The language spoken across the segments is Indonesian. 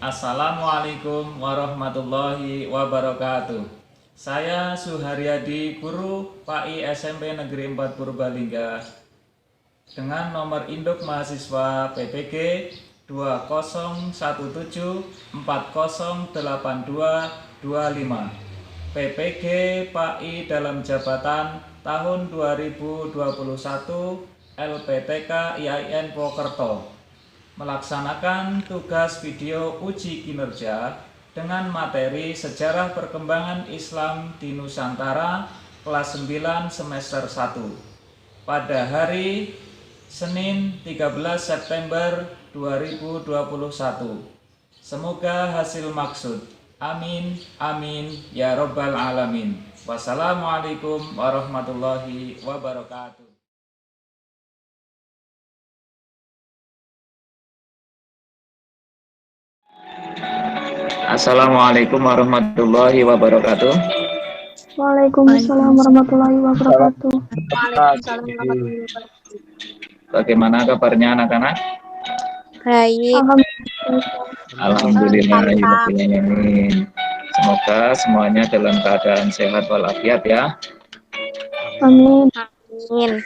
Assalamualaikum warahmatullahi wabarakatuh. Saya Suharyadi, guru PAI SMP Negeri 4 Purbalingga dengan nomor induk mahasiswa PPG 2017408225. PPG PAI dalam jabatan tahun 2021 LPTK IAIN Purwokerto melaksanakan tugas video uji kinerja dengan materi Sejarah Perkembangan Islam di Nusantara kelas 9 semester 1 pada hari Senin 13 September 2021. Semoga hasil maksud. Amin, amin, ya robbal alamin. Wassalamualaikum warahmatullahi wabarakatuh. Assalamualaikum warahmatullahi wabarakatuh. Waalaikumsalam warahmatullahi wabarakatuh. Waalaikumsalam warahmatullahi wabarakatuh. Bagaimana kabarnya anak-anak? Baik. Alhamdulillah. Semoga semuanya dalam keadaan sehat walafiat ya. Amin. Amin.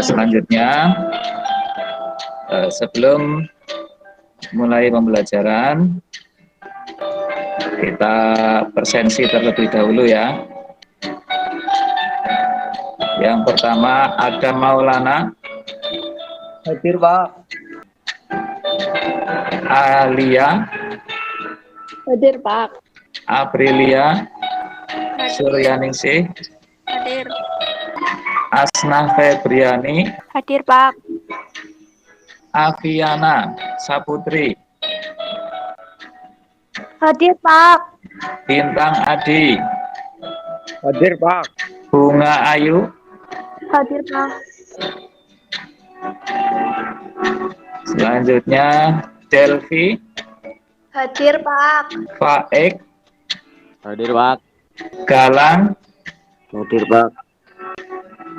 Selanjutnya, sebelum mulai pembelajaran, kita presensi terlebih dahulu ya. Yang pertama ada Maulana. Hadir Pak. Alia. Hadir Pak. Aprilia. Suryaningsih. Hadir. Asna Febriani. Hadir Pak. Aviana Saputri. Hadir Pak. Bintang Adi. Hadir Pak. Bunga Ayu. Hadir Pak. Selanjutnya Delvi. Hadir Pak. Faik. Hadir Pak. Galang. Hadir Pak.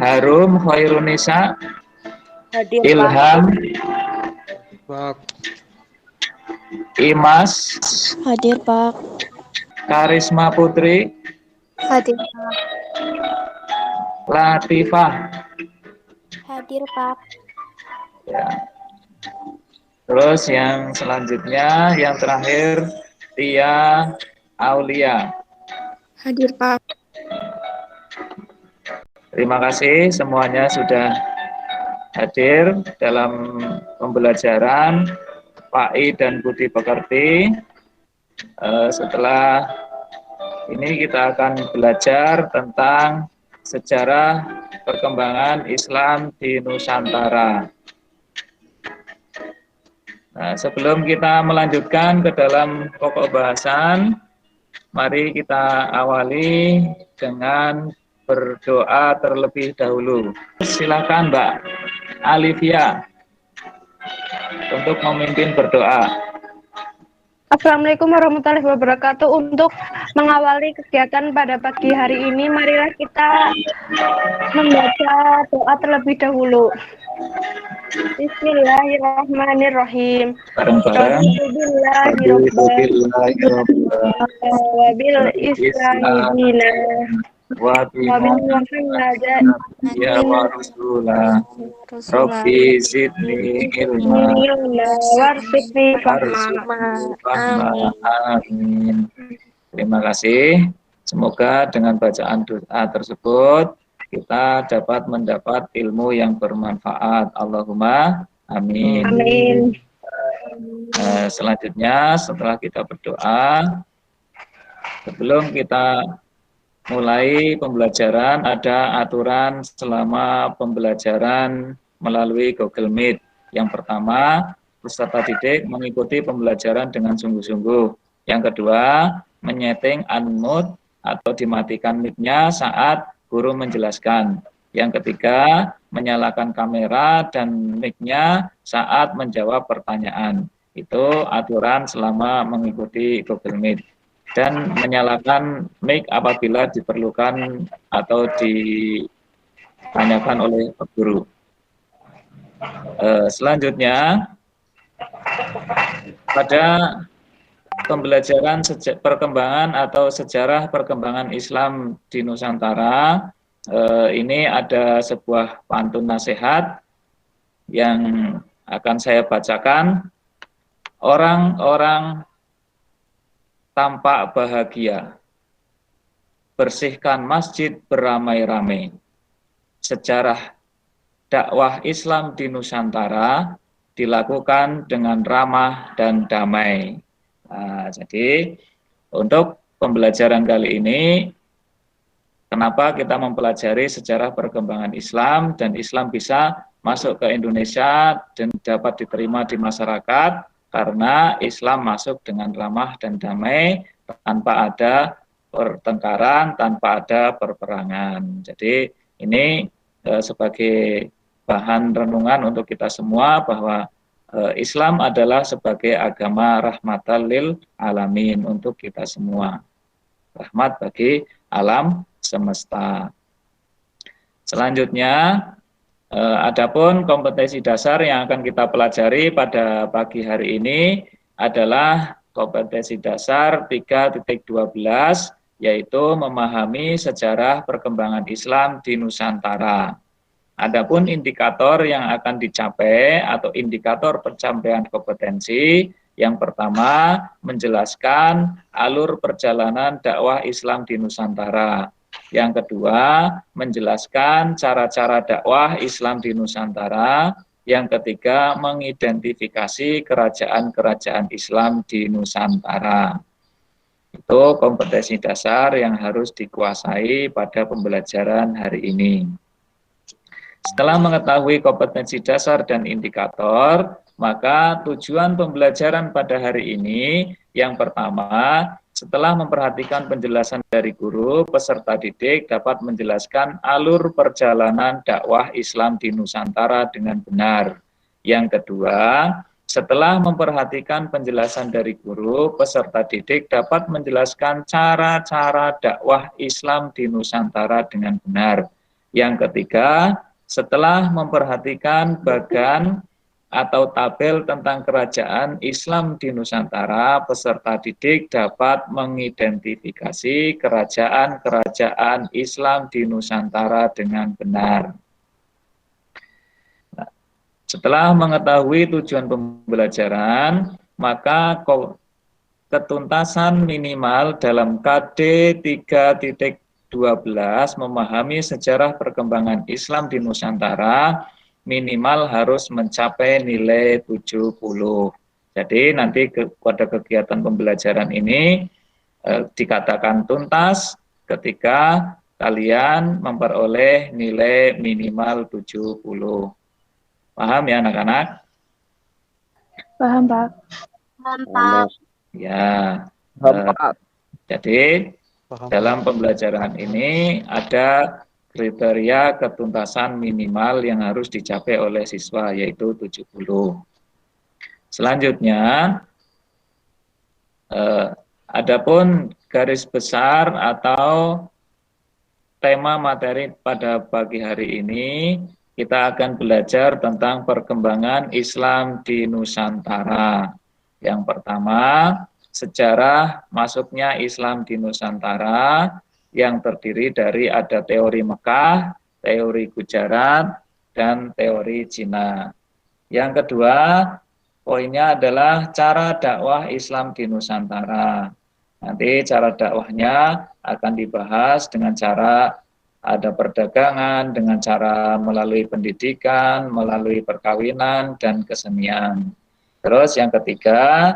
Harum Khairunisa. Hadir Ilham. Pak. Imas. Hadir Pak. Karisma Putri. Hadir Pak. Latifah. Hadir Pak. Ya. Terus yang selanjutnya, yang terakhir Tia Aulia. Hadir Pak. Terima kasih semuanya sudah hadir dalam pembelajaran PAI dan Budi Pekerti. Setelah ini kita akan belajar tentang sejarah perkembangan Islam di Nusantara. Nah, sebelum kita melanjutkan ke dalam pokok bahasan, mari kita awali dengan berdoa terlebih dahulu. Silakan Mbak Alivia untuk memimpin berdoa. Assalamualaikum warahmatullahi wabarakatuh. Untuk mengawali kegiatan pada pagi hari ini, marilah kita membaca doa terlebih dahulu. Bismillahirrahmanirrahim. Bareng-bareng. Wabil islamidina. Wabil muhammadan. Ya wa rasulah. Rabbi zidni ilma. Warzuqni Amin. Terima kasih. Semoga dengan bacaan doa tersebut kita dapat mendapat ilmu yang bermanfaat. Allahumma amin. Amin. Selanjutnya setelah kita berdoa, sebelum kita mulai pembelajaran, ada aturan selama pembelajaran melalui Google Meet. Yang pertama, peserta didik mengikuti pembelajaran dengan sungguh-sungguh. Yang kedua, menyeting unmute atau dimatikan mic-nya saat guru menjelaskan. Yang ketiga, menyalakan kamera dan mic-nya saat menjawab pertanyaan. Itu aturan selama mengikuti Google Meet. Dan menyalakan mic apabila diperlukan atau ditanyakan oleh guru. Selanjutnya, pada pembelajaran perkembangan atau sejarah perkembangan Islam di Nusantara, ini ada sebuah pantun nasihat yang akan saya bacakan. Orang-orang tampak bahagia, bersihkan masjid beramai-ramai. Sejarah dakwah Islam di Nusantara dilakukan dengan ramah dan damai. Nah, jadi untuk pembelajaran kali ini, kenapa kita mempelajari sejarah perkembangan Islam dan Islam bisa masuk ke Indonesia dan dapat diterima di masyarakat, karena Islam masuk dengan ramah dan damai, tanpa ada pertengkaran, tanpa ada perperangan. Jadi ini sebagai bahan renungan untuk kita semua, bahwa Islam adalah sebagai agama rahmatan lil alamin untuk kita semua. Rahmat bagi alam semesta. Selanjutnya, adapun kompetensi dasar yang akan kita pelajari pada pagi hari ini adalah kompetensi dasar 3.12, yaitu memahami sejarah perkembangan Islam di Nusantara. Adapun indikator yang akan dicapai atau indikator pencapaian kompetensi, yang pertama menjelaskan alur perjalanan dakwah Islam di Nusantara. Yang kedua, menjelaskan cara-cara dakwah Islam di Nusantara. Yang ketiga, mengidentifikasi kerajaan-kerajaan Islam di Nusantara. Itu kompetensi dasar yang harus dikuasai pada pembelajaran hari ini. Setelah mengetahui kompetensi dasar dan indikator, maka tujuan pembelajaran pada hari ini yang pertama, setelah memperhatikan penjelasan dari guru, peserta didik dapat menjelaskan alur perjalanan dakwah Islam di Nusantara dengan benar. Yang kedua, setelah memperhatikan penjelasan dari guru, peserta didik dapat menjelaskan cara-cara dakwah Islam di Nusantara dengan benar. Yang ketiga, setelah memperhatikan bagan atau tabel tentang kerajaan Islam di Nusantara, peserta didik dapat mengidentifikasi kerajaan-kerajaan Islam di Nusantara dengan benar. Nah, setelah mengetahui tujuan pembelajaran, maka ketuntasan minimal dalam KD 3.12 memahami sejarah perkembangan Islam di Nusantara minimal harus mencapai nilai 70. Jadi nanti pada kegiatan pembelajaran ini dikatakan tuntas ketika kalian memperoleh nilai minimal 70. Paham ya anak-anak? Paham, Pak. Paham, Pak. Ya. Jadi dalam pembelajaran ini ada kriteria ketuntasan minimal yang harus dicapai oleh siswa, yaitu 70. Selanjutnya, adapun garis besar atau tema materi pada pagi hari ini, kita akan belajar tentang perkembangan Islam di Nusantara. Yang pertama, sejarah masuknya Islam di Nusantara, yang terdiri dari ada teori Mekah, teori Gujarat, dan teori Cina. Yang kedua, poinnya adalah cara dakwah Islam di Nusantara. Nanti cara dakwahnya akan dibahas dengan cara ada perdagangan, dengan cara melalui pendidikan, melalui perkawinan, dan kesenian. Terus yang ketiga,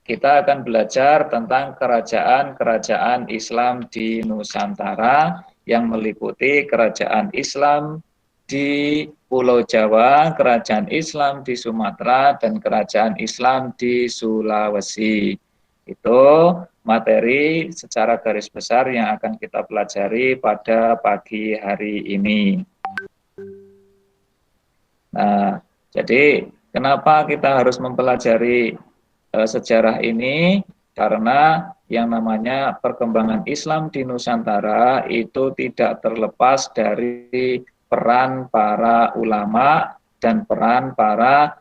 kita akan belajar tentang kerajaan-kerajaan Islam di Nusantara yang meliputi kerajaan Islam di Pulau Jawa, kerajaan Islam di Sumatera, dan kerajaan Islam di Sulawesi. Itu materi secara garis besar yang akan kita pelajari pada pagi hari ini. Nah, jadi kenapa kita harus mempelajari sejarah ini? Karena yang namanya perkembangan Islam di Nusantara itu tidak terlepas dari peran para ulama dan peran para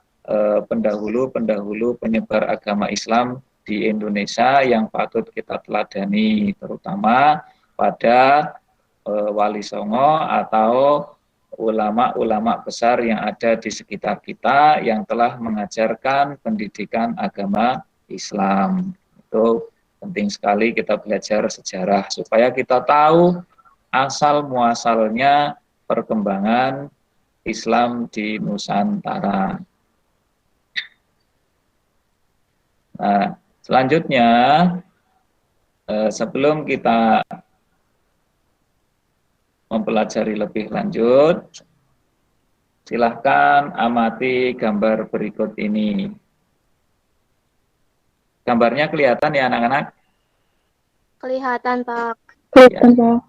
pendahulu-pendahulu penyebar agama Islam di Indonesia yang patut kita teladani, terutama pada Wali Songo atau ulama-ulama besar yang ada di sekitar kita yang telah mengajarkan pendidikan agama Islam. Itu penting sekali kita belajar sejarah supaya kita tahu asal muasalnya perkembangan Islam di Nusantara. Nah, selanjutnya sebelum kita mempelajari lebih lanjut, silahkan amati gambar berikut ini. Gambarnya kelihatan ya anak-anak? Kelihatan, Pak. Kelihatan, Pak.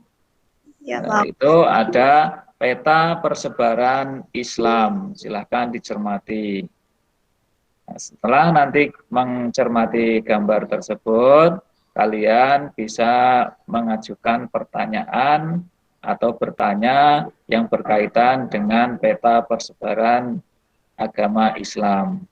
Ya, Nah, Pak. itu ada peta persebaran Islam. Silahkan dicermati. Nah, setelah nanti mencermati gambar tersebut, kalian bisa mengajukan pertanyaan atau bertanya yang berkaitan dengan peta persebaran agama Islam.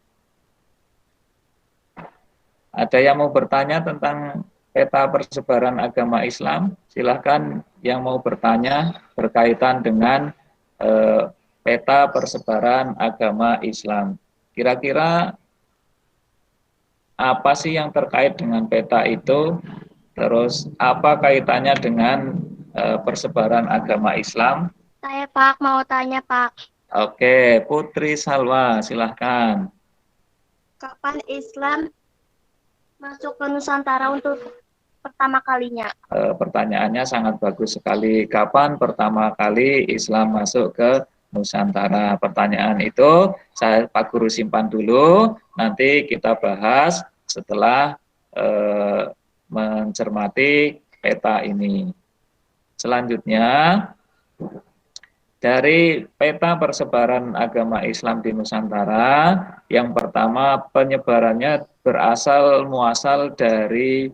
Ada yang mau bertanya tentang peta persebaran agama Islam? Silahkan yang mau bertanya berkaitan dengan peta persebaran agama Islam. Kira-kira apa sih yang terkait dengan peta itu? Terus apa kaitannya dengan persebaran agama Islam? Saya, Pak, mau tanya, Pak. Oke, Putri Salwa, silahkan. Kapan Islam masuk ke Nusantara untuk pertama kalinya? Pertanyaannya sangat bagus sekali. Kapan pertama kali Islam masuk ke Nusantara? Pertanyaan itu Pak Guru simpan dulu, nanti kita bahas setelah mencermati peta ini. Selanjutnya, dari peta persebaran agama Islam di Nusantara, yang pertama penyebarannya muasal dari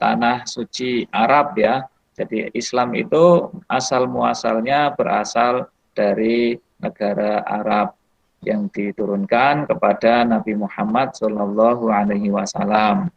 tanah suci Arab ya. Jadi Islam itu asal muasalnya berasal dari negara Arab yang diturunkan kepada Nabi Muhammad SAW.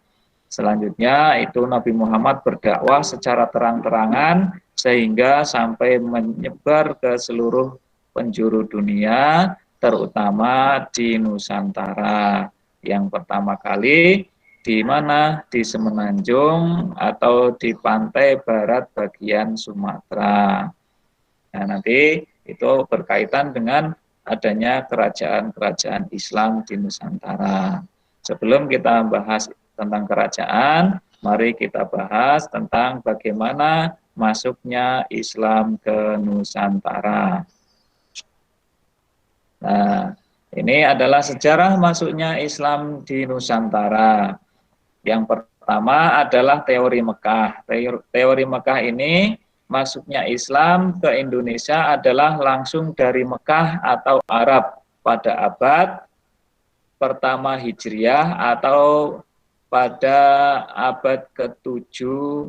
Selanjutnya itu Nabi Muhammad berdakwah secara terang-terangan sehingga sampai menyebar ke seluruh penjuru dunia, terutama di Nusantara. Yang pertama kali di mana? Di Semenanjung atau di pantai barat bagian Sumatera. Nah, nanti itu berkaitan dengan adanya kerajaan-kerajaan Islam di Nusantara. Sebelum kita bahas tentang kerajaan, mari kita bahas tentang bagaimana masuknya Islam ke Nusantara. Nah, ini adalah sejarah masuknya Islam di Nusantara. Yang pertama adalah teori Mekah. Teori Mekah ini masuknya Islam ke Indonesia adalah langsung dari Mekah atau Arab pada abad pertama Hijriah atau pada abad ke-7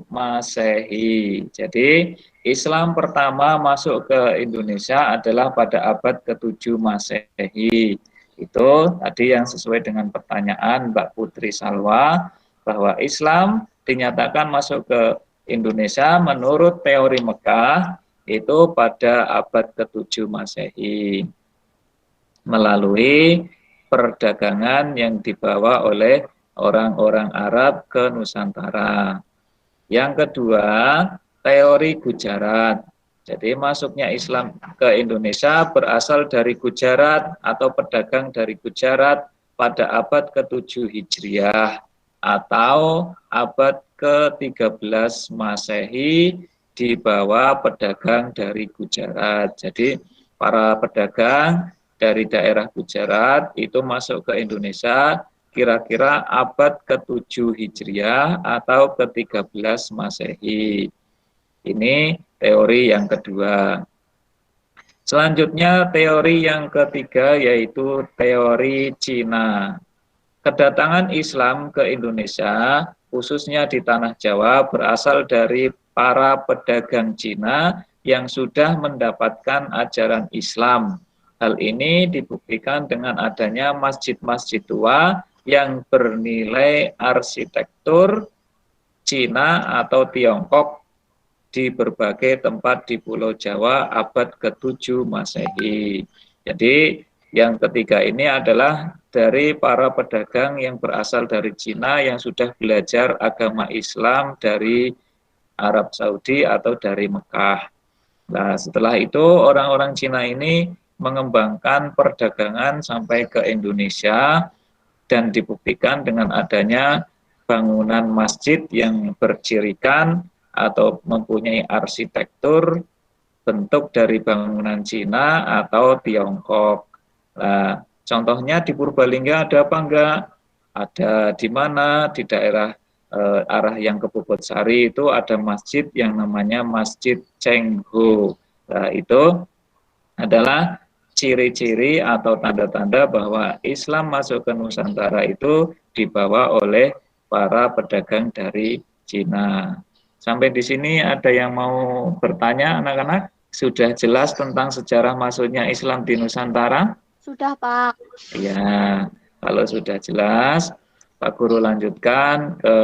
Masehi. Jadi Islam pertama masuk ke Indonesia adalah pada abad ke-7 Masehi. Itu tadi yang sesuai dengan pertanyaan Mbak Putri Salwa, bahwa Islam dinyatakan masuk ke Indonesia menurut teori Mekah itu pada abad ke-7 Masehi melalui perdagangan yang dibawa oleh orang-orang Arab ke Nusantara. Yang kedua, teori Gujarat. Jadi masuknya Islam ke Indonesia berasal dari Gujarat atau pedagang dari Gujarat pada abad ke-7 Hijriah atau abad ke-13 Masehi dibawa pedagang dari Gujarat. Jadi para pedagang dari daerah Gujarat itu masuk ke Indonesia kira-kira abad ke-7 Hijriah atau ke-13 Masehi. Ini teori yang kedua. Selanjutnya teori yang ketiga yaitu teori Cina. Kedatangan Islam ke Indonesia, khususnya di Tanah Jawa, berasal dari para pedagang Cina yang sudah mendapatkan ajaran Islam. Hal ini dibuktikan dengan adanya masjid-masjid tua yang bernilai arsitektur Cina atau Tiongkok di berbagai tempat di Pulau Jawa abad ke-7 Masehi. Jadi yang ketiga ini adalah dari para pedagang yang berasal dari Cina yang sudah belajar agama Islam dari Arab Saudi atau dari Mekah. Nah, setelah itu orang-orang Cina ini mengembangkan perdagangan sampai ke Indonesia dan dibuktikan dengan adanya bangunan masjid yang bercirikan atau mempunyai arsitektur bentuk dari bangunan Cina atau Tiongkok. Nah, contohnya di Purbalingga ada apa enggak? Ada di mana? Di daerah arah yang ke Puputsari itu ada masjid yang namanya Masjid Chengho. Nah, itu adalah ciri-ciri atau tanda-tanda bahwa Islam masuk ke Nusantara itu dibawa oleh para pedagang dari Cina. Sampai di sini ada yang mau bertanya, anak-anak? Sudah jelas tentang sejarah masuknya Islam di Nusantara? Sudah, Pak. Ya, kalau sudah jelas, Pak Guru lanjutkan ke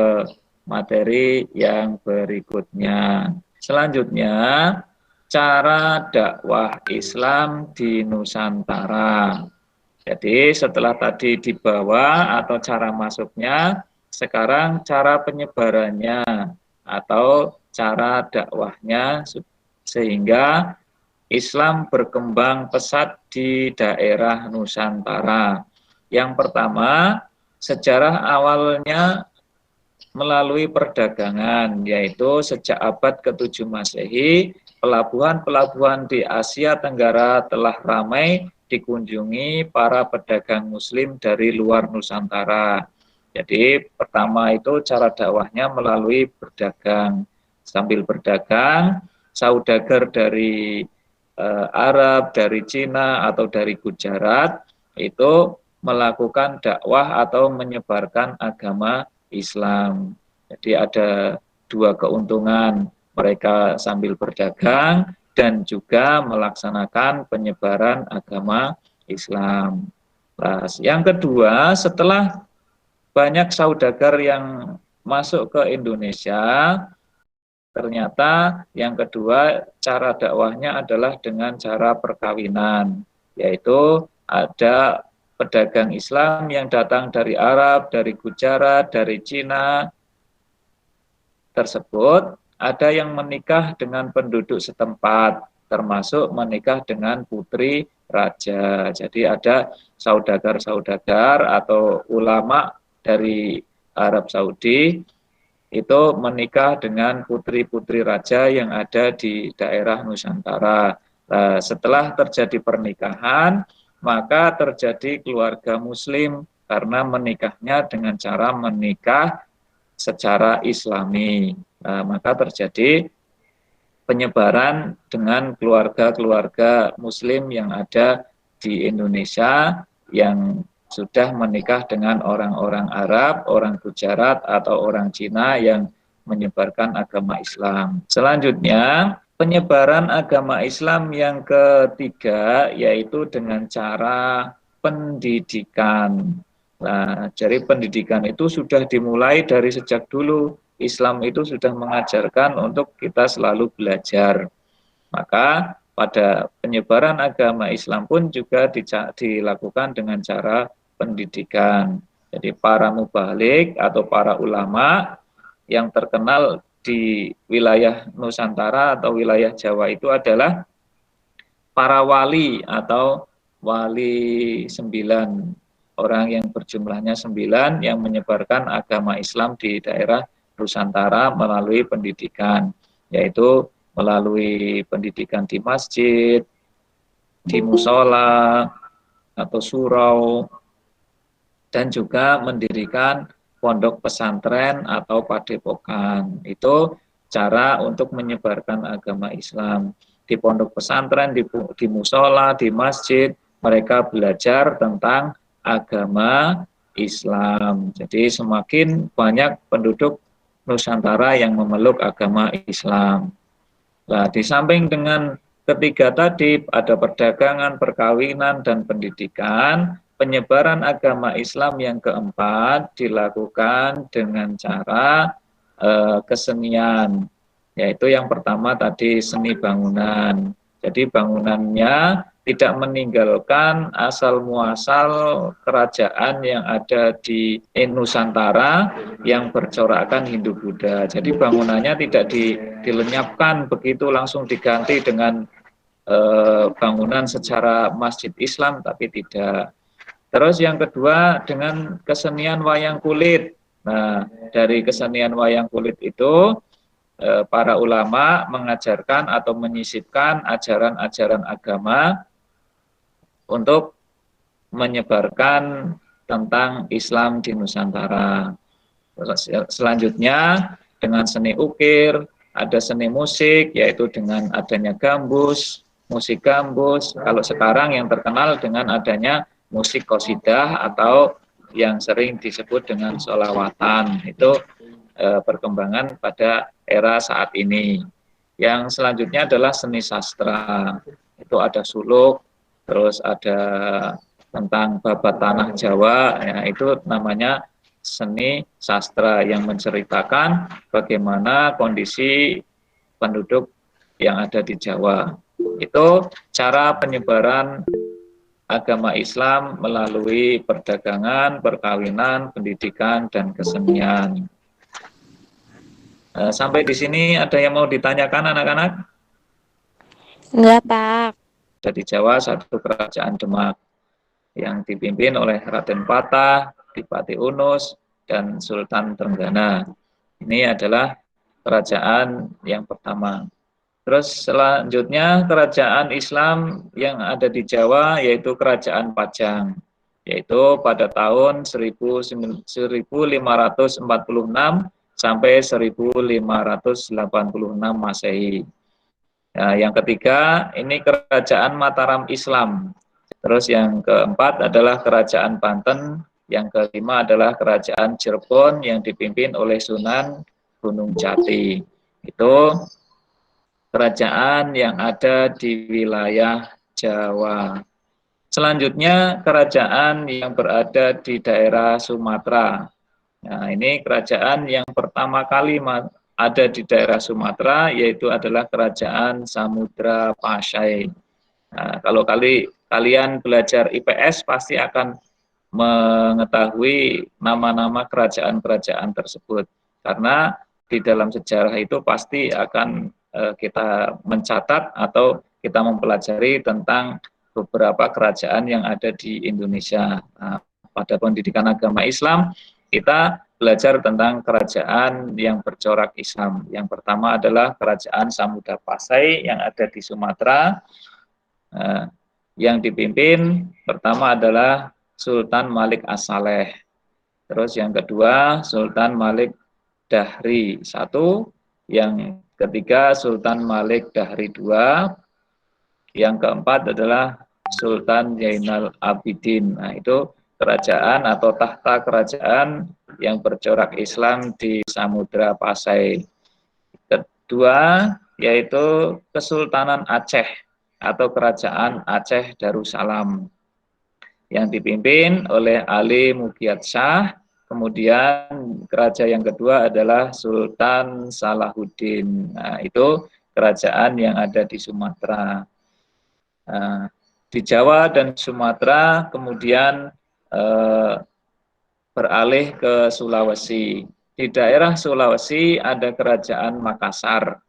materi yang berikutnya. Selanjutnya, cara dakwah Islam di Nusantara. Jadi setelah tadi dibawa atau cara masuknya, sekarang cara penyebarannya atau cara dakwahnya sehingga Islam berkembang pesat di daerah Nusantara. Yang pertama, sejarah awalnya melalui perdagangan, yaitu sejak abad ke-7 Masehi, pelabuhan-pelabuhan di Asia Tenggara telah ramai dikunjungi para pedagang muslim dari luar Nusantara. Jadi pertama itu cara dakwahnya melalui berdagang. Sambil berdagang, saudagar dari Arab, dari Cina atau dari Gujarat itu melakukan dakwah atau menyebarkan agama Islam. Jadi ada dua keuntungan, mereka sambil berdagang dan juga melaksanakan penyebaran agama Islam. Nah, yang kedua, setelah banyak saudagar yang masuk ke Indonesia, ternyata yang kedua cara dakwahnya adalah dengan cara perkawinan, yaitu ada pedagang Islam yang datang dari Arab, dari Gujarat, dari Cina tersebut, ada yang menikah dengan penduduk setempat, termasuk menikah dengan putri raja. Jadi ada saudagar-saudagar atau ulama dari Arab Saudi itu menikah dengan putri-putri raja yang ada di daerah Nusantara. Nah, setelah terjadi pernikahan, maka terjadi keluarga muslim karena menikahnya dengan cara menikah secara islami. Nah, maka terjadi penyebaran dengan keluarga-keluarga muslim yang ada di Indonesia yang sudah menikah dengan orang-orang Arab, orang Gujarat, atau orang Cina yang menyebarkan agama Islam. Selanjutnya, penyebaran agama Islam yang ketiga yaitu dengan cara pendidikan. Nah, jadi pendidikan itu sudah dimulai dari sejak dulu. Islam itu sudah mengajarkan untuk kita selalu belajar. Maka pada penyebaran agama Islam pun juga dilakukan dengan cara pendidikan. Jadi para mubalik atau para ulama yang terkenal di wilayah Nusantara atau wilayah Jawa itu adalah para wali atau wali 9, orang yang berjumlahnya 9 yang menyebarkan agama Islam di daerah Nusantara melalui pendidikan, yaitu melalui pendidikan di masjid, di musola atau surau, dan juga mendirikan pondok pesantren atau padepokan. Itu cara untuk menyebarkan agama Islam. Di pondok pesantren, di musola, di masjid, mereka belajar tentang agama Islam. Jadi semakin banyak penduduk Nusantara yang memeluk agama Islam. Nah, di samping dengan ketiga tadi ada perdagangan, perkawinan, dan pendidikan, penyebaran agama Islam yang keempat dilakukan dengan cara kesenian, yaitu yang pertama tadi seni bangunan. Jadi bangunannya tidak meninggalkan asal muasal kerajaan yang ada di Nusantara yang bercorakkan Hindu-Buddha. Jadi bangunannya tidak dilenyapkan begitu langsung diganti dengan bangunan secara masjid Islam, tapi tidak. Terus yang kedua dengan kesenian wayang kulit. Nah, dari kesenian wayang kulit itu para ulama mengajarkan atau menyisipkan ajaran-ajaran agama untuk menyebarkan tentang Islam di Nusantara. Selanjutnya dengan seni ukir, ada seni musik, yaitu dengan adanya gambus, musik gambus. Kalau sekarang yang terkenal dengan adanya musik qasidah atau yang sering disebut dengan sholawatan. Itu perkembangan pada era saat ini. Yang selanjutnya adalah seni sastra. Itu ada suluk, terus ada tentang babat tanah Jawa, ya, itu namanya seni sastra yang menceritakan bagaimana kondisi penduduk yang ada di Jawa. Itu cara penyebaran agama Islam melalui perdagangan, perkawinan, pendidikan, dan kesenian. Sampai di sini ada yang mau ditanyakan anak-anak? Enggak, Pak. Di Jawa satu kerajaan Demak yang dipimpin oleh Raden Patah, Adipati Unus, dan Sultan Trenggana. Ini adalah kerajaan yang pertama. Terus selanjutnya kerajaan Islam yang ada di Jawa yaitu Kerajaan Pajang, yaitu pada tahun 1546 sampai 1586 Masehi. Nah, yang ketiga ini Kerajaan Mataram Islam. Terus yang keempat adalah Kerajaan Banten, yang kelima adalah Kerajaan Cirebon yang dipimpin oleh Sunan Gunung Jati. Itu kerajaan yang ada di wilayah Jawa. Selanjutnya kerajaan yang berada di daerah Sumatera. Nah, ini kerajaan yang pertama kali ada di daerah Sumatera, yaitu adalah Kerajaan Samudra Pasai. Nah, kalau kalian belajar IPS pasti akan mengetahui nama-nama kerajaan-kerajaan tersebut. Karena di dalam sejarah itu pasti akan kita mencatat atau kita mempelajari tentang beberapa kerajaan yang ada di Indonesia. Nah, pada pendidikan agama Islam, kita belajar tentang kerajaan yang bercorak Islam. Yang pertama adalah Kerajaan Samudra Pasai yang ada di Sumatera, yang dipimpin pertama adalah Sultan Malik As-Saleh. Terus yang kedua Sultan Malik Dahri I, yang ketiga Sultan Malik Dahri II, yang keempat adalah Sultan Zainal Abidin. Nah, itu kerajaan atau tahta kerajaan yang bercorak Islam di Samudra Pasai. Kedua yaitu Kesultanan Aceh atau Kerajaan Aceh Darussalam yang dipimpin oleh Ali Mugyad Shah. Kemudian kerajaan yang kedua adalah Sultan Salahuddin. Nah, itu kerajaan yang ada di Sumatera. Nah, di Jawa dan Sumatera kemudian beralih ke Sulawesi. Di daerah Sulawesi ada Kerajaan Makassar,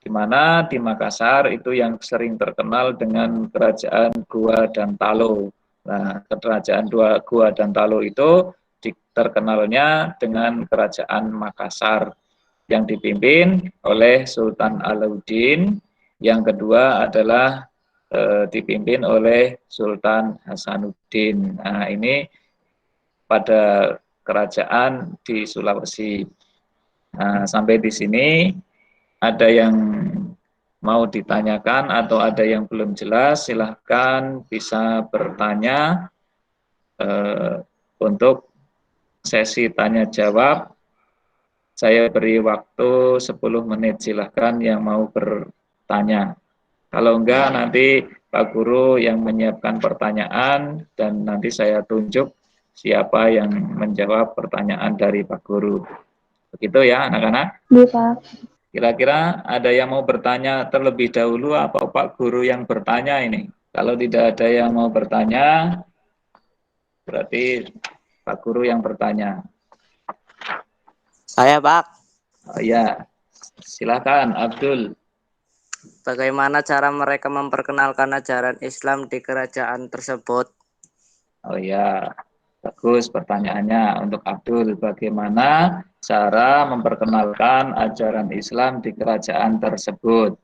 di mana di Makassar itu yang sering terkenal dengan Kerajaan Goa dan Talo. Nah, Kerajaan Goa dan Talo itu terkenalnya dengan Kerajaan Makassar yang dipimpin oleh Sultan Alauddin. Yang kedua adalah dipimpin oleh Sultan Hasanuddin. Nah, ini pada kerajaan di Sulawesi. Nah, sampai di sini ada yang mau ditanyakan atau ada yang belum jelas, silahkan bisa bertanya untuk sesi tanya jawab. Saya beri waktu 10 menit, silahkan yang mau bertanya. Kalau enggak nanti Pak Guru yang menyiapkan pertanyaan dan nanti saya tunjuk siapa yang menjawab pertanyaan dari Pak Guru. Begitu ya anak-anak? Iya, Pak. Kira-kira ada yang mau bertanya terlebih dahulu atau Pak Guru yang bertanya ini? Kalau tidak ada yang mau bertanya, berarti Pak Guru yang bertanya. Saya, Pak. Oh, ya, silakan Abdul. Bagaimana cara mereka memperkenalkan ajaran Islam di kerajaan tersebut? Oh ya, bagus pertanyaannya untuk Abdul. Bagaimana cara memperkenalkan ajaran Islam di kerajaan tersebut?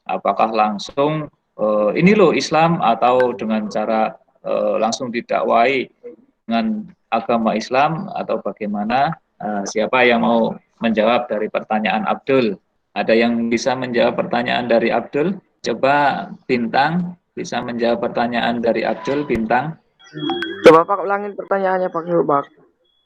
Apakah langsung ini loh Islam atau dengan cara langsung didakwai dengan agama Islam atau bagaimana? Siapa yang mau menjawab dari pertanyaan Abdul? Ada yang bisa menjawab pertanyaan dari Abdul? Coba Bintang bisa menjawab pertanyaan dari Abdul, Bintang. Coba Pak ulangin pertanyaannya Pak Guru, Pak.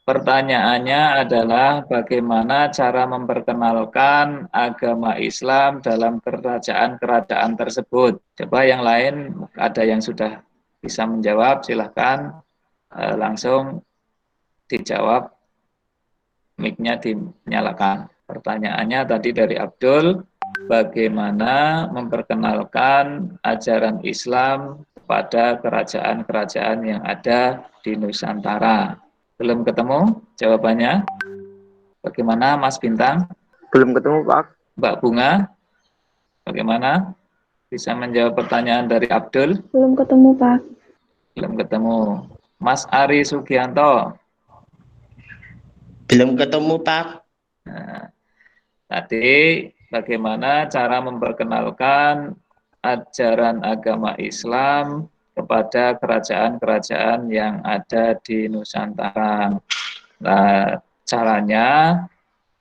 Pertanyaannya adalah bagaimana cara memperkenalkan agama Islam dalam kerajaan-kerajaan tersebut. Coba yang lain ada yang sudah bisa menjawab, silahkan langsung dijawab, mic-nya dinyalakan. Pertanyaannya tadi dari Abdul, bagaimana memperkenalkan ajaran Islam pada kerajaan-kerajaan yang ada di Nusantara. Belum ketemu jawabannya? Bagaimana Mas Bintang? Belum ketemu, Pak. Mbak Bunga? Bagaimana? Bisa menjawab pertanyaan dari Abdul? Belum ketemu, Pak. Belum ketemu. Mas Ari Sugianto? Belum ketemu, Pak. Nah, tadi bagaimana cara memperkenalkan ajaran agama Islam kepada kerajaan-kerajaan yang ada di Nusantara. Nah, caranya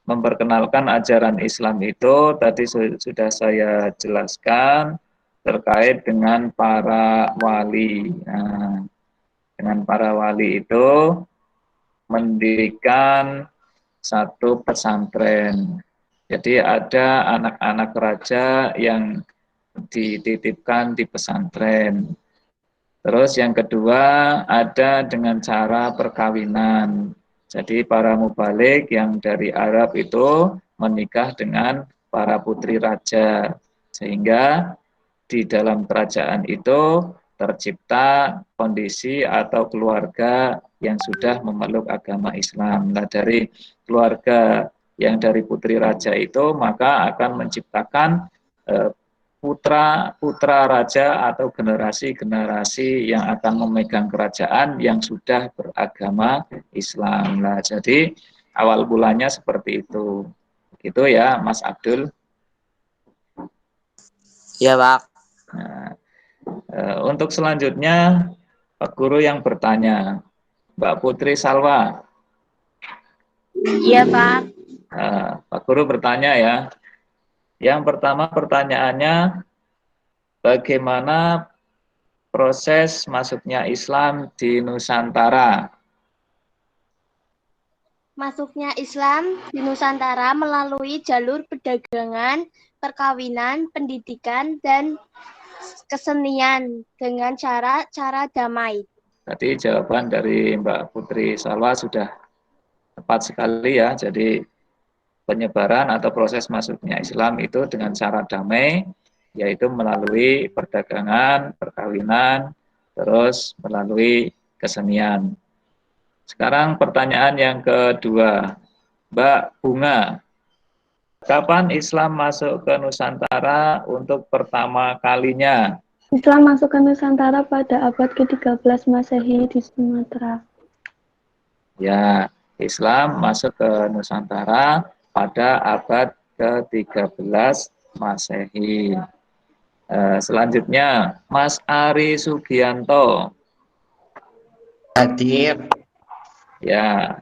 memperkenalkan ajaran Islam itu tadi sudah saya jelaskan terkait dengan para wali. Nah, dengan para wali itu mendirikan satu pesantren. Jadi ada anak-anak raja yang dititipkan di pesantren. Terus yang kedua ada dengan cara perkawinan. Jadi para mubalik yang dari Arab itu menikah dengan para putri raja. Sehingga di dalam kerajaan itu tercipta kondisi atau keluarga yang sudah memeluk agama Islam. Nah, dari keluarga yang dari putri raja itu maka akan menciptakan putra raja atau generasi-generasi yang akan memegang kerajaan yang sudah beragama Islam. Nah, jadi awal mulanya seperti itu. Gitu ya, Mas Abdul. Ya, Pak. Nah, untuk selanjutnya Pak Guru yang bertanya. Mbak Putri Salwa. Iya, Pak. Pak Guru bertanya ya. Yang pertama pertanyaannya, bagaimana proses masuknya Islam di Nusantara? Masuknya Islam di Nusantara melalui jalur perdagangan, perkawinan, pendidikan, dan kesenian dengan cara damai. Tadi jawaban dari Mbak Putri Salwa sudah tepat sekali ya. Jadi penyebaran atau proses masuknya Islam itu dengan cara damai, yaitu melalui perdagangan, perkawinan, terus melalui kesenian. Sekarang pertanyaan yang kedua, Mbak Bunga, kapan Islam masuk ke Nusantara untuk pertama kalinya? Islam masuk ke Nusantara pada abad ke-13 Masehi di Sumatera. Ya, Islam masuk ke Nusantara pada abad ke-13 Masehi. Selanjutnya, Mas Ari Sugianto. Hadir. Ya,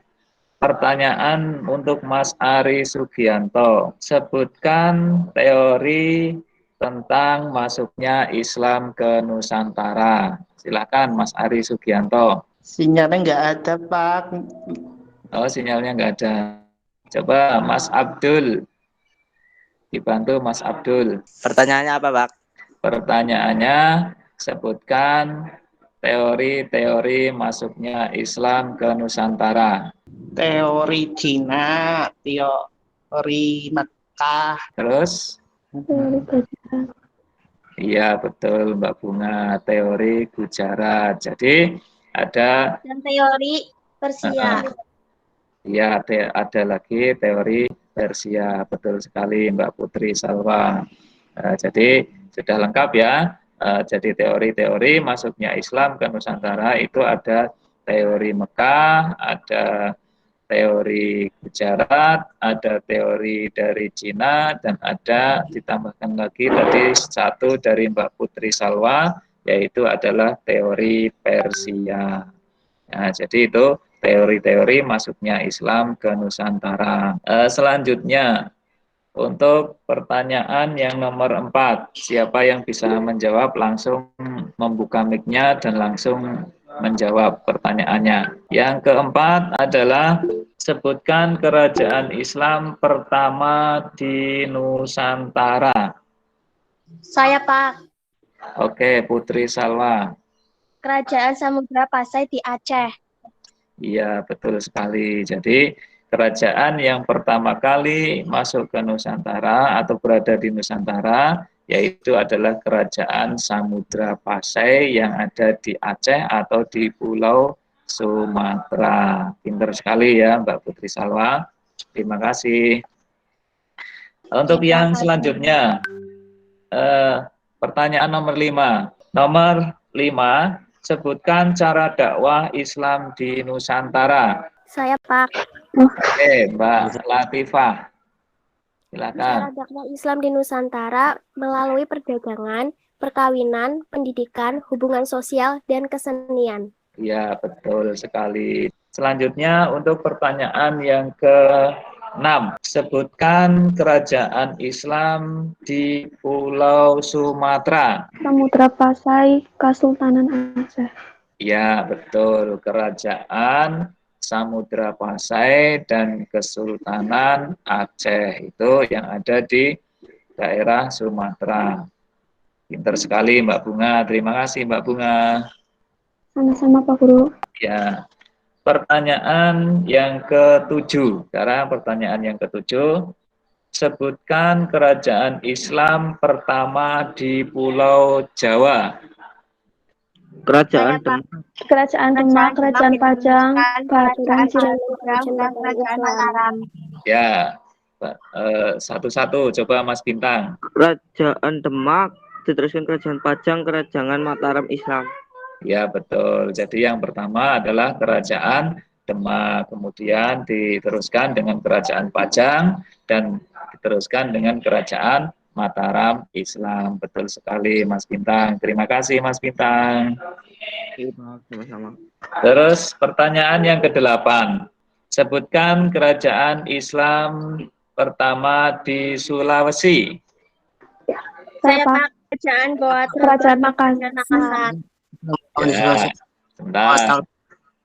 pertanyaan untuk Mas Ari Sugianto. Sebutkan teori tentang masuknya Islam ke Nusantara. Silakan Mas Ari Sugianto. Sinyalnya nggak ada, Pak. Oh, sinyalnya nggak ada. Coba Mas Abdul. Dibantu Mas Abdul. Pertanyaannya apa, Pak? Pertanyaannya, Sebutkan teori-teori masuknya Islam ke Nusantara. Teori Cina, teori Mekah, Terus? Teori Gujarat. Iya, betul Mbak Bunga, teori Gujarat. Jadi ada Dan teori Persia. iya, ada lagi teori Persia. Betul sekali Mbak Putri Salwa. Jadi sudah lengkap ya. Jadi teori-teori masuknya Islam ke Nusantara itu ada teori Mekah, ada teori Gujarat, ada teori dari Cina, dan ada ditambahkan lagi tadi satu dari Mbak Putri Salwa, yaitu adalah teori Persia. Nah, jadi itu teori-teori masuknya Islam ke Nusantara. Selanjutnya, untuk pertanyaan yang nomor 4, siapa yang bisa menjawab langsung membuka mic-nya dan langsung menjawab pertanyaannya. Yang keempat adalah sebutkan kerajaan Islam pertama di Nusantara. Saya Pak. Oke, Putri Salwa. Kerajaan Samudra Pasai di Aceh. Iya, betul sekali. Jadi kerajaan yang pertama kali masuk ke Nusantara atau berada di Nusantara yaitu adalah kerajaan Samudra Pasai yang ada di Aceh atau di Pulau Sumatera. Pinter sekali ya Mbak Putri Salwa. Terima kasih. Untuk yang selanjutnya, pertanyaan nomor 5. Nomor 5, sebutkan cara dakwah Islam di Nusantara. Saya Pak. Oke, Mbak Latifah. Silakan. Cara dakwah Islam di Nusantara melalui perdagangan, perkawinan, pendidikan, hubungan sosial, dan kesenian. Ya, betul sekali. Selanjutnya untuk pertanyaan yang ke-6. Sebutkan kerajaan Islam di Pulau Sumatera. Samudra Pasai, Kesultanan Aceh. Ya, betul. Kerajaan Samudra Pasai dan Kesultanan Aceh itu yang ada di daerah Sumatera. Pinter sekali Mbak Bunga. Terima kasih Mbak Bunga. Sama-sama Pak Guru. Ya. Pertanyaan yang ke-7. Sekarang pertanyaan yang ke-7. Sebutkan kerajaan Islam pertama di Pulau Jawa. Kerajaan Saya, Pak. Demak. Kerajaan Demak, Kerajaan Pajang, Baduran, Cirebon, Kerajaan Mataram. Ya, satu-satu. Coba Mas Bintang. Kerajaan Demak, diteruskan Kerajaan Pajang, Kerajaan Mataram Islam. Ya, betul. Jadi yang pertama adalah Kerajaan Demak, kemudian diteruskan dengan Kerajaan Pajang, dan diteruskan dengan Kerajaan Mataram Islam. Betul sekali Mas Bintang. Terima kasih Mas Bintang. Sama-sama. Terus pertanyaan yang ke-8. Sebutkan kerajaan Islam pertama di Sulawesi. Saya Pak. Pak. Kerajaan Goa Kerajaan Makassar. Ya, sebentar.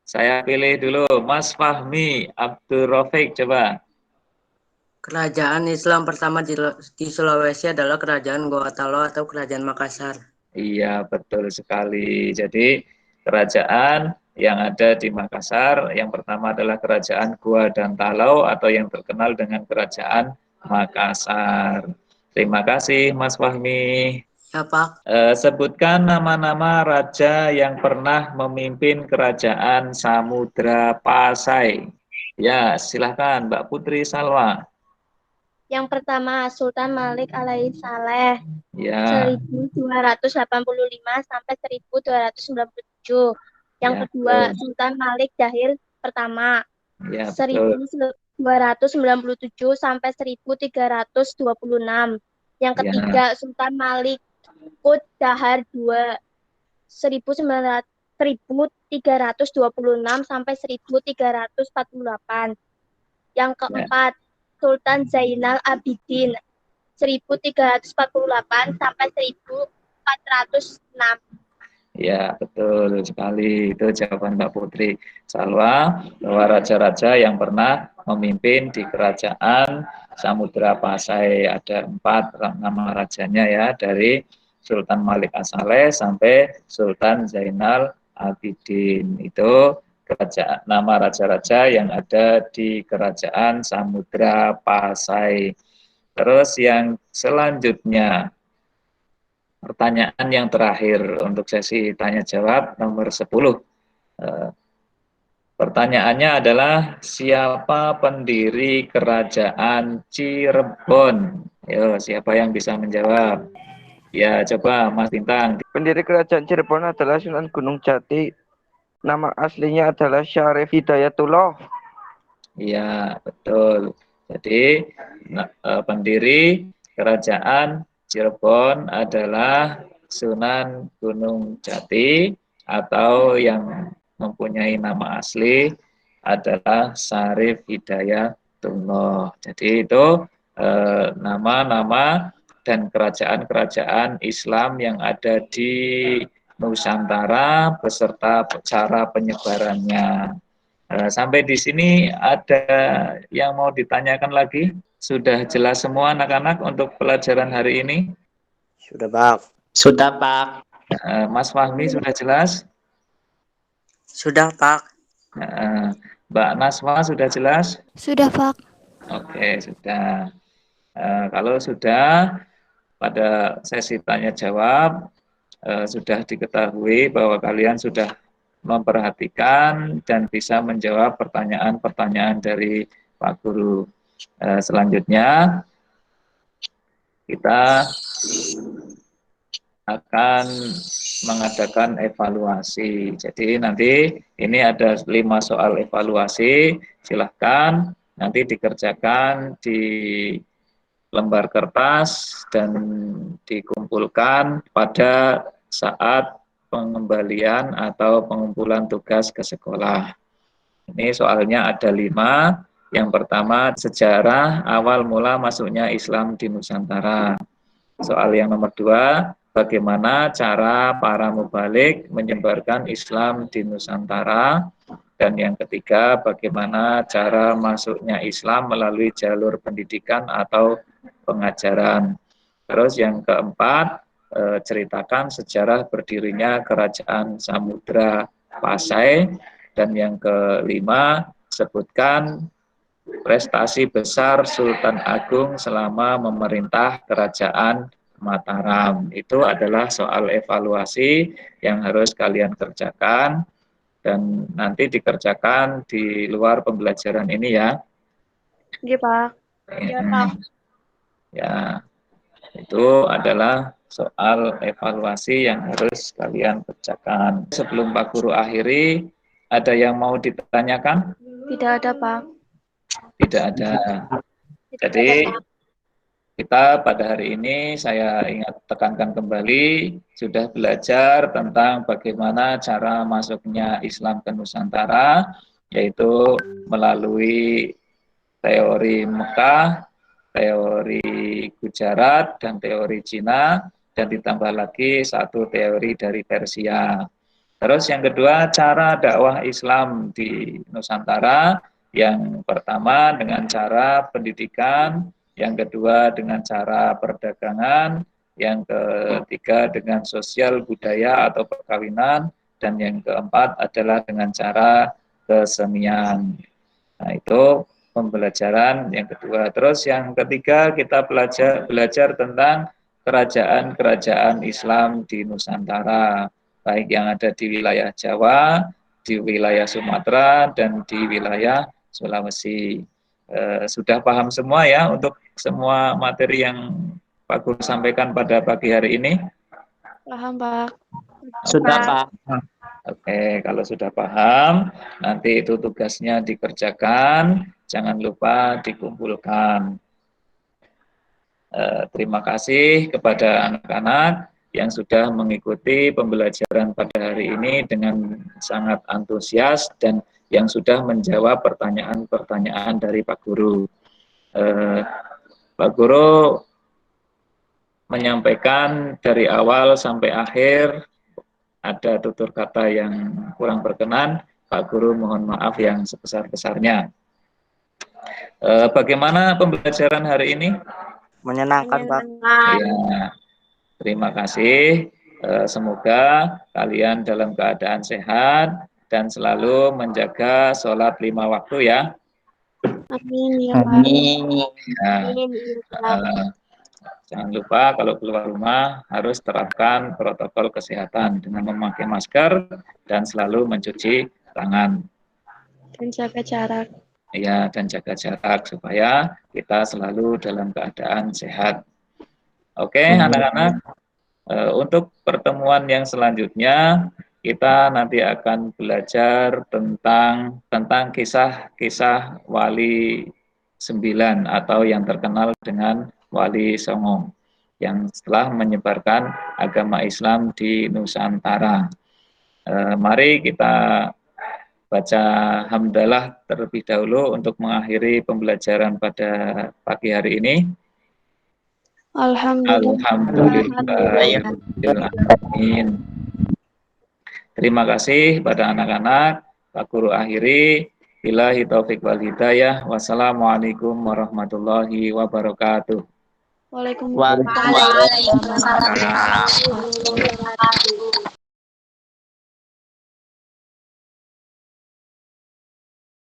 Saya pilih dulu Mas Fahmi Abdul Rafiq, coba. Kerajaan Islam pertama di Sulawesi adalah Kerajaan Gorontalo atau Kerajaan Makassar. Iya, betul sekali. Jadi kerajaan yang ada di Makassar yang pertama adalah Kerajaan Goa dan Talau atau yang terkenal dengan Kerajaan Makassar. Terima kasih Mas Fahmi. Ya Pak. Sebutkan nama-nama raja yang pernah memimpin Kerajaan Samudra Pasai. Ya, silahkan Mbak Putri Salwa. Yang pertama Sultan Malik Alaihissalam Ya. 1285 sampai 1297. Yang Ya, kedua betul. Sultan Malik Dahir pertama Ya, betul. 1297 sampai 1326. Yang ketiga Sultan Malik Kud Dahar II 1326 sampai 1348. Yang keempat Sultan Zainal Abidin 1348 sampai 1406. Ya, betul sekali. Itu jawaban Mbak Putri Salwa, bahwa raja-raja yang pernah memimpin di Kerajaan Samudra Pasai. Ada 4 nama rajanya ya, dari Sultan Malik As-Saleh sampai Sultan Zainal Abidin. Itu kerajaan, nama raja-raja yang ada di Kerajaan Samudra Pasai. Terus yang selanjutnya, pertanyaan yang terakhir untuk sesi tanya jawab nomor 10. Pertanyaannya adalah, siapa pendiri Kerajaan Cirebon? Yo, siapa yang bisa menjawab? Ya, coba Mas Bintang. Pendiri Kerajaan Cirebon adalah Sunan Gunung Jati. Nama aslinya adalah Syarif Hidayatullah. Iya, betul. Jadi pendiri Kerajaan Cirebon adalah Sunan Gunung Jati, atau yang mempunyai nama asli adalah Syarif Hidayatullah. Jadi itu nama-nama dan kerajaan-kerajaan Islam yang ada di Nusantara beserta cara penyebarannya. Sampai di sini ada yang mau ditanyakan lagi? Sudah jelas semua anak-anak untuk pelajaran hari ini? Sudah, Pak. Sudah, Pak. Mas Fahmi sudah jelas? Sudah, Pak. Mbak Nasma sudah jelas? Sudah, Pak. Oke, sudah. Kalau sudah, pada sesi tanya jawab sudah diketahui bahwa kalian sudah memperhatikan dan bisa menjawab pertanyaan-pertanyaan dari Pak Guru. Selanjutnya kita akan mengadakan evaluasi. Jadi nanti ini ada 5 soal evaluasi, silahkan nanti dikerjakan di lembar kertas dan dikumpulkan pada saat pengembalian atau pengumpulan tugas ke sekolah. Ini soalnya ada 5. Yang pertama, sejarah awal mula masuknya Islam di Nusantara. Soal yang nomor 2, bagaimana cara para mubalik menyebarkan Islam di Nusantara. Dan yang ketiga, bagaimana cara masuknya Islam melalui jalur pendidikan atau pengajaran. Terus yang keempat, ceritakan sejarah berdirinya Kerajaan Samudra Pasai. Dan yang kelima, sebutkan prestasi besar Sultan Agung selama memerintah Kerajaan Mataram. Itu adalah soal evaluasi yang harus kalian kerjakan dan nanti dikerjakan di luar pembelajaran ini ya. Iya, Pak. Iya, Pak. Ya, itu adalah soal evaluasi yang harus kalian kerjakan. Sebelum Pak Guru akhiri, ada yang mau ditanyakan? Tidak ada, Pak. Tidak ada. Jadi kita pada hari ini saya tekankan kembali sudah belajar tentang bagaimana cara masuknya Islam ke Nusantara, yaitu melalui teori Mekah, teori Gujarat, dan teori Cina, dan ditambah lagi satu teori dari Persia. Terus yang kedua, cara dakwah Islam di Nusantara. Yang pertama dengan cara pendidikan, yang kedua dengan cara perdagangan, yang ketiga dengan sosial budaya atau perkawinan, dan yang keempat adalah dengan cara kesenian. Nah, itu pembelajaran yang kedua. Terus yang ketiga kita belajar tentang kerajaan-kerajaan Islam di Nusantara, baik yang ada di wilayah Jawa, di wilayah Sumatera, dan di wilayah Sulawesi. Sudah paham semua ya untuk semua materi yang Pak Guru sampaikan pada pagi hari ini? Paham, Pak. Sudah, Pak. Oke, kalau sudah paham, nanti itu tugasnya dikerjakan, jangan lupa dikumpulkan. Terima kasih kepada anak-anak yang sudah mengikuti pembelajaran pada hari ini dengan sangat antusias dan yang sudah menjawab pertanyaan-pertanyaan dari Pak Guru. Pak Guru menyampaikan dari awal sampai akhir, ada tutur kata yang kurang berkenan, Pak Guru mohon maaf yang sebesar-besarnya. Bagaimana pembelajaran hari ini? Menyenangkan, Pak. Ya. Terima kasih. Semoga kalian dalam keadaan sehat dan selalu menjaga sholat 5 waktu ya. Amin ya Pak. Amin. Ya. Jangan lupa kalau keluar rumah harus terapkan protokol kesehatan dengan memakai masker dan selalu mencuci tangan. Dan jaga jarak. Ya, dan jaga jarak supaya kita selalu dalam keadaan sehat. Oke, anak-anak. Untuk pertemuan yang selanjutnya kita nanti akan belajar tentang kisah-kisah Wali 9 atau yang terkenal dengan Wali Songo yang telah menyebarkan agama Islam di Nusantara. Mari kita baca hamdalah terlebih dahulu untuk mengakhiri pembelajaran pada pagi hari ini. Alhamdulillahirrahmanirrahim. Terima kasih pada anak-anak. Pak Guru akhiri. Billahi taufiq wal hidayah. Wassalamualaikum warahmatullahi wabarakatuh. Waalaikumsalam. Waalaikumsalam.